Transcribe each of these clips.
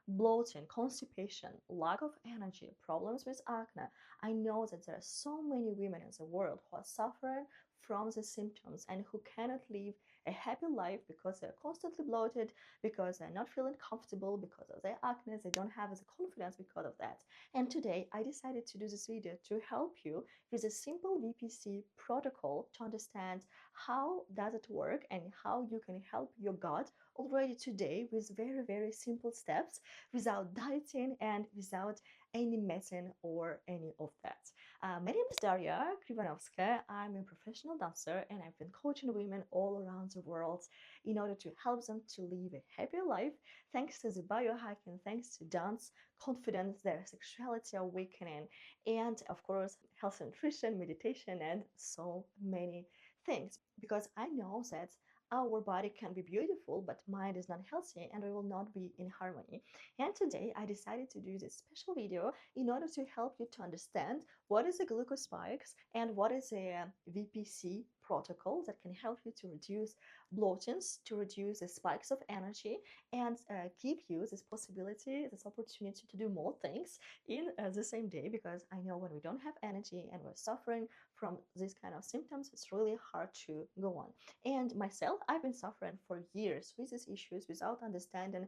bloating, constipation, lack of energy, problems with acne. I know that there are so many women in the world who are suffering from the symptoms and who cannot live a happy life because they're constantly bloated, because they're not feeling comfortable because of their acne, they don't have the confidence because of that. And today I decided to do this video to help you with a simple VPC protocol to understand how does it work and how you can help your gut already today with very, very simple steps without dieting and without any medicine or any of that. My name is Daria Krivanovska. I'm a professional dancer and I've been coaching women all around the world in order to help them to live a happier life thanks to the biohacking, thanks to dance, confidence, their sexuality awakening, and of course, health and nutrition, meditation, and so many things. Because I know that our body can be beautiful, but mind is not healthy and we will not be in harmony. And today I decided to do this special video in order to help you to understand what is a glucose spikes and what is a VPC protocol that can help you to reduce bloatings, to reduce the spikes of energy, and give you this possibility, this opportunity to do more things in the same day. Because I know when we don't have energy and we're suffering from these kind of symptoms, it's really hard to go on. And myself, I've been suffering for years with these issues without understanding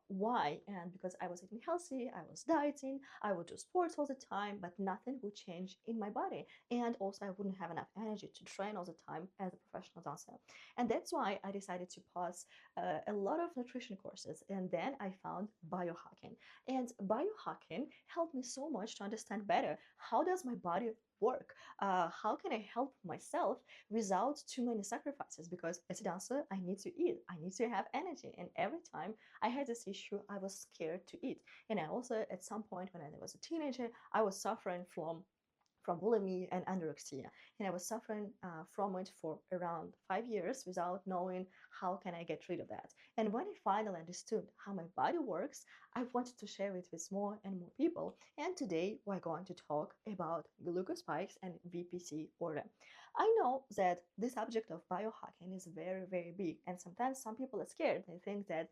why. And because I was eating healthy, I was dieting, I would do sports all the time, but nothing would change in my body. And also, I wouldn't have enough energy to train all the time as a professional dancer. And that's why I decided to pause a lot of nutrition courses. And then I found biohacking. And biohacking helped me so much to understand better how does my body work, how can I help myself without too many sacrifices, because as a dancer I need to eat, I need to have energy, and every time I had this issue I was scared to eat. And I also, at some point when I was a teenager, I was suffering from bulimia and anorexia, and I was suffering from it for around 5 years without knowing how can I get rid of that. And when I finally understood how my body works, I wanted to share it with more and more people. And today we're going to talk about glucose spikes and VPC order. I know that the subject of biohacking is very, very big, and sometimes some people are scared. They think that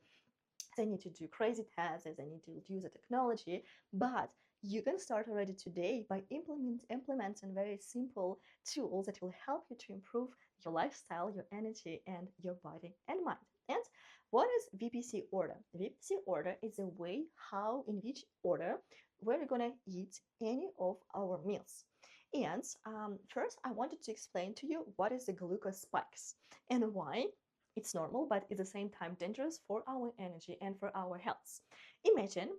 they need to do crazy tests, they need to use the technology, but you can start already today by implementing very simple tools that will help you to improve your lifestyle, your energy, and your body and mind. And what is VPC order? VPC order is a way how, in which order, we're gonna eat any of our meals. And first, I wanted to explain to you what is the glucose spikes and why it's normal, but at the same time dangerous for our energy and for our health. Imagine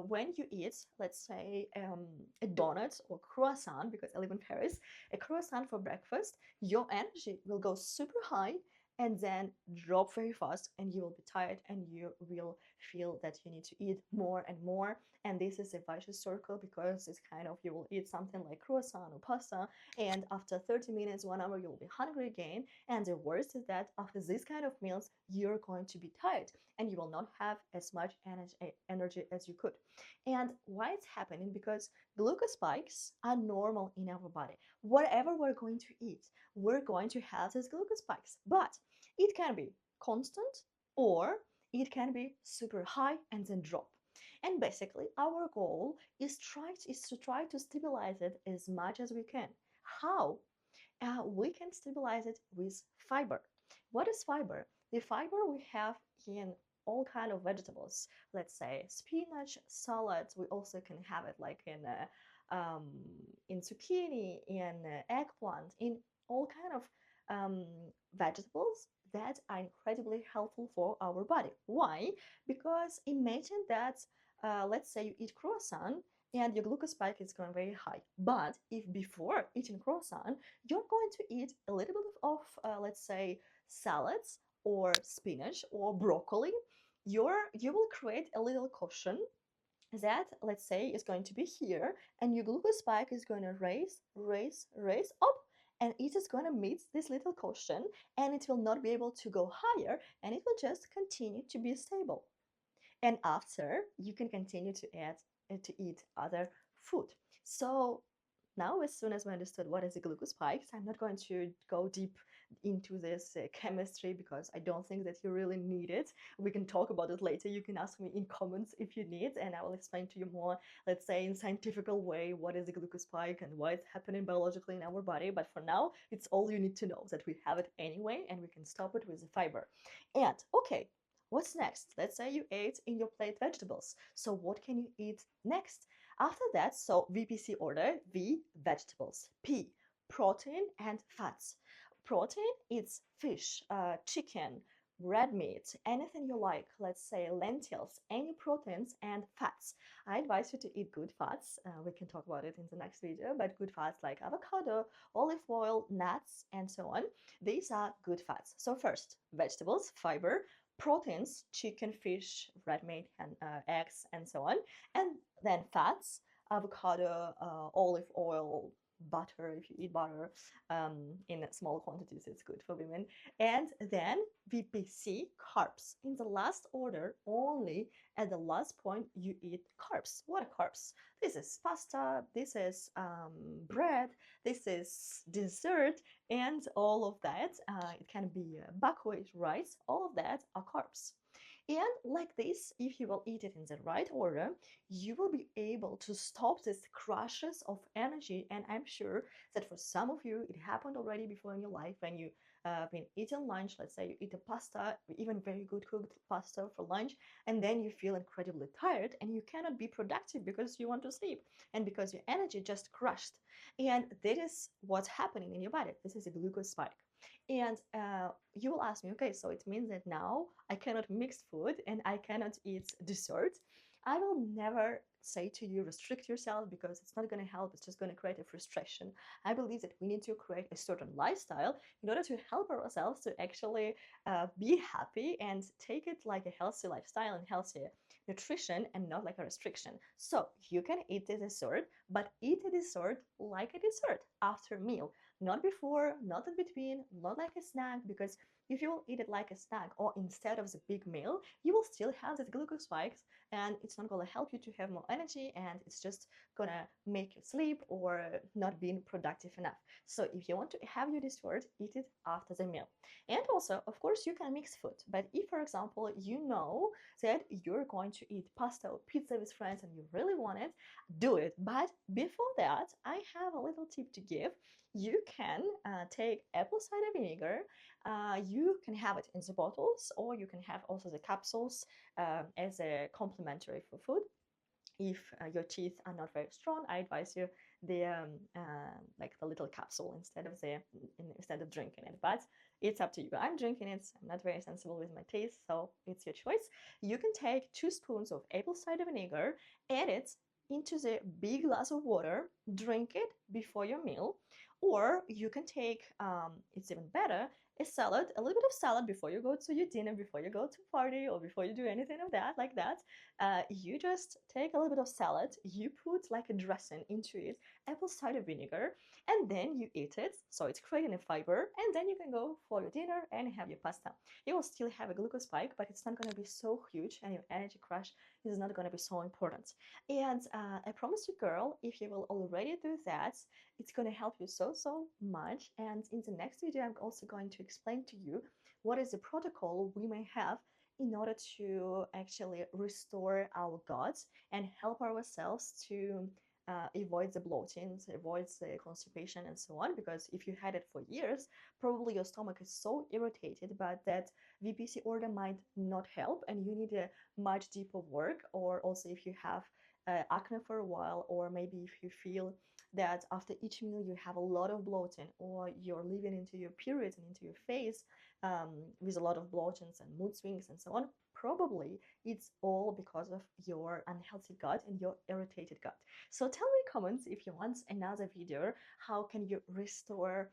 when you eat, let's say, a donut or croissant, because I live in Paris, a croissant for breakfast, your energy will go super high and then drop very fast, and you will be tired and you will feel that you need to eat more and more. And this is a vicious circle, because it's kind of, you will eat something like croissant or pasta, and after 30 minutes, 1 hour, you'll be hungry again. And the worst is that after this kind of meals, you're going to be tired and you will not have as much energy as you could. And why it's happening? Because glucose spikes are normal in our body. Whatever we're going to eat, we're going to have these glucose spikes, but it can be constant or it can be super high and then drop. And basically, our goal is to try to stabilize it as much as we can. How? We can stabilize it with fiber. What is fiber? The fiber we have in all kind of vegetables. Let's say spinach, salads. We also can have it like in zucchini, in eggplant, in all kind of vegetables that are incredibly helpful for our body. Why? Because imagine that, let's say you eat croissant and your glucose spike is going very high. But if before eating croissant, you're going to eat a little bit of let's say, salads or spinach or broccoli, you will create a little cushion that, let's say, is going to be here, and your glucose spike is going to raise up, and it is going to meet this little cushion, and it will not be able to go higher, and it will just continue to be stable. And after, you can continue to eat other food. So now, as soon as we understood what is a glucose spikes, I'm not going to go deep into this chemistry because I don't think that you really need it. We can talk about it later. You can ask me in comments if you need, and I will explain to you more, let's say, in scientific way, what is the glucose spike and why it's happening biologically in our body. But for now, it's all you need to know, that we have it anyway, and we can stop it with the fiber. And okay, what's next? Let's say you ate in your plate vegetables. So what can you eat next? After that, so VPC order: V, vegetables; P, protein and fats. Protein is fish, chicken, red meat, anything you like, let's say lentils, any proteins, and fats. I advise you to eat good fats. We can talk about it in the next video, but good fats like avocado, olive oil, nuts, and so on. These are good fats. So first, vegetables, fiber; proteins, chicken, fish, red meat, and eggs, and so on. And then fats, avocado, olive oil, butter, if you eat butter in small quantities, it's good for women. And then VPC, carbs. In the last order, only at the last point, you eat carbs. What are carbs? This is pasta, this is bread, this is dessert, and all of that. It can be buckwheat rice. All of that are carbs. And like this, if you will eat it in the right order, you will be able to stop these crashes of energy. And I'm sure that for some of you, it happened already before in your life when you been eating lunch. Let's say you eat a pasta, even very good cooked pasta for lunch, and then you feel incredibly tired and you cannot be productive because you want to sleep and because your energy just crashed. And that is what's happening in your body. This is a glucose spike. And you will ask me, okay, so it means that now I cannot mix food and I cannot eat dessert. I will never say to you, restrict yourself, because it's not going to help. It's just going to create a frustration. I believe that we need to create a certain lifestyle in order to help ourselves to actually be happy and take it like a healthy lifestyle and healthy nutrition and not like a restriction. So you can eat the dessert, but eat a dessert like a dessert after a meal. Not before, not in between, not like a snack, because if you will eat it like a snack or instead of the big meal, you will still have the glucose spikes and it's not going to help you to have more energy, and it's just going to make you sleep or not being productive enough. So if you want to have your dessert, eat it after the meal. And also, of course, you can mix food. But if, for example, you know that you're going to eat pasta or pizza with friends and you really want it, do it. But before that, I have a little tip to give. You can take apple cider vinegar. You can have it in the bottles, or you can have also the capsules as a complementary for food. If your teeth are not very strong, I advise you the like the little capsule instead of drinking it. But it's up to you. I'm drinking it. I'm not very sensible with my teeth, so it's your choice. You can take 2 spoons of apple cider vinegar, add it into the big glass of water, drink it before your meal, or you can take, it's even better, a salad, a little bit of salad before you go to your dinner, before you go to party, or before you do anything of that, like that. You just take a little bit of salad, you put like a dressing into it, apple cider vinegar, and then you eat it. So it's creating a fiber, and then you can go for your dinner and have your pasta. You will still have a glucose spike, but it's not going to be so huge, and your energy crash is not going to be so important. And I promise you, girl, if you will already do that, it's going to help you so much. And in the next video, I'm also going to explain to you what is the protocol we may have in order to actually restore our gut and help ourselves to avoid the bloating, avoid the constipation, and so on. Because if you had it for years, probably your stomach is so irritated, but that VPC order might not help, and you need a much deeper work. Or also, if you have acne for a while, or maybe if you feel that after each meal you have a lot of bloating, or you're living into your periods and into your phase with a lot of bloatings and mood swings and so on, probably it's all because of your unhealthy gut and your irritated gut. So tell me in comments if you want another video, how can you restore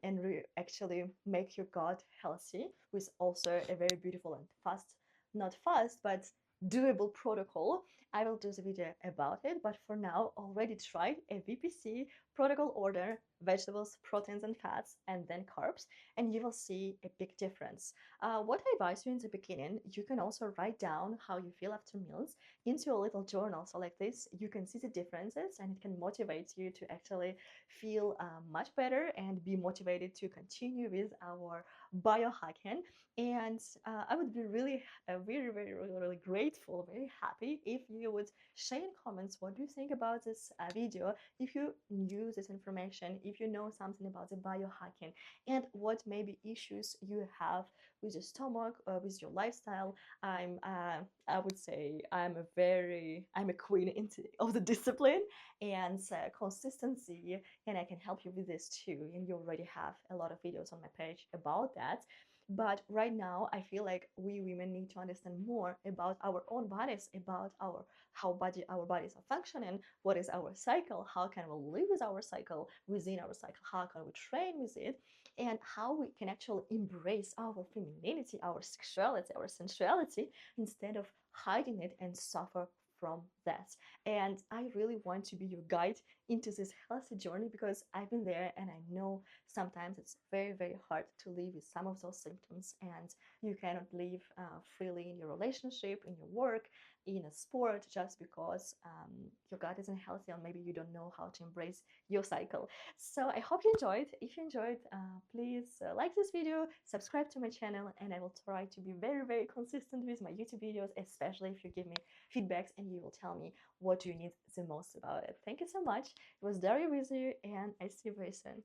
and actually make your gut healthy with also a very beautiful and fast, not fast, but doable protocol. I will do the video about it, but for now, already tried a VPC protocol order vegetables, proteins, and fats, and then carbs, and you will see a big difference. What I advise you in the beginning, you can also write down how you feel after meals into a little journal. So, like this, you can see the differences and it can motivate you to actually feel much better and be motivated to continue with our biohacking. And I would be really, really grateful, very happy if you would share in comments what do you think about this video, if you use this information, if you know something about the biohacking, and what maybe issues you have with your stomach, with your lifestyle. I would say I'm a queen of the discipline and consistency, and I can help you with this too. And you already have a lot of videos on my page about that. But right now, I feel like we women need to understand more about our own bodies, about our bodies are functioning, what is our cycle, how can we live with our cycle, within our cycle, how can we train with it, and how we can actually embrace our femininity, our sexuality, our sensuality, instead of hiding it and suffer from that. And I really want to be your guide into this healthy journey because I've been there and I know sometimes it's very hard to live with some of those symptoms, and you cannot live freely in your relationship, in your work, in a sport, just because your gut isn't healthy or maybe you don't know how to embrace your cycle. So I hope you enjoyed. If you enjoyed, please like this video, subscribe to my channel, and I will try to be very consistent with my YouTube videos, especially if you give me feedbacks and you will tell me what you need the most about it. Thank you so much. It was Daria with you, and I see you very soon.